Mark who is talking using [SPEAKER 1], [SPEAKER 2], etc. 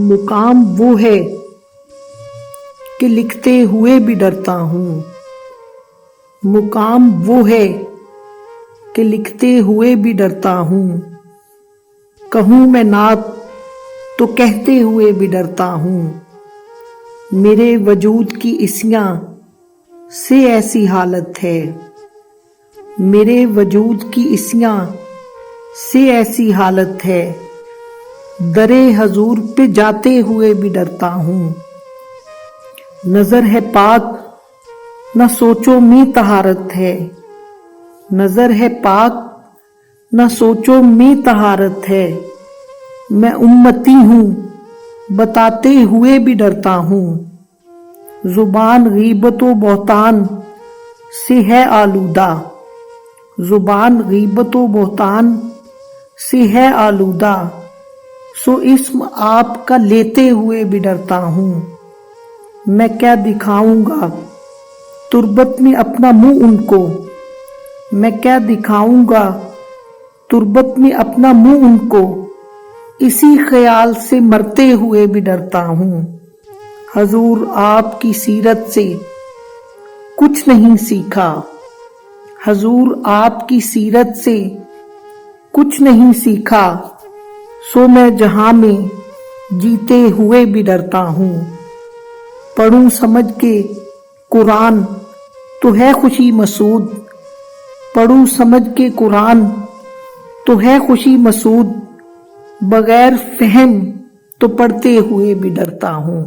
[SPEAKER 1] مقام وہ ہے کہ لکھتے ہوئے بھی ڈرتا ہوں، مقام وہ ہے کہ لکھتے ہوئے بھی ڈرتا ہوں، کہوں میں نعت تو کہتے ہوئے بھی ڈرتا ہوں، میرے وجود کی عصیاں سے ایسی حالت ہے، میرے وجود کی عصیاں سے ایسی حالت ہے، درِ حضور پہ جاتے ہوئے بھی ڈرتا ہوں، نظر ہے پاک نہ سوچو میں طہارت ہے، نظر ہے پاک نہ سوچو میں طہارت ہے، میں امتی ہوں بتاتے ہوئے بھی ڈرتا ہوں، زبان غیبت و بہتان سے ہے آلودہ، زبان غیبت و بہتان سے ہے آلودہ، سو اسم آپ کا لیتے ہوئے بھی ڈرتا ہوں، میں کیا دکھاؤں گا تربت میں اپنا منہ ان کو، میں کیا دکھاؤں گا تربت میں اپنا منہ ان کو، اسی خیال سے مرتے ہوئے بھی ڈرتا ہوں، حضور آپ کی سیرت سے کچھ نہیں سیکھا، حضور آپ کی سیرت سے کچھ نہیں سیکھا، سو میں جہاں میں جیتے ہوئے بھی ڈرتا ہوں، پڑھوں سمجھ کے قرآن تو ہے خوشی مسعود، پڑھوں سمجھ کے قرآن تو ہے خوشی مسعود، بغیر فہم تو پڑھتے ہوئے بھی ڈرتا ہوں۔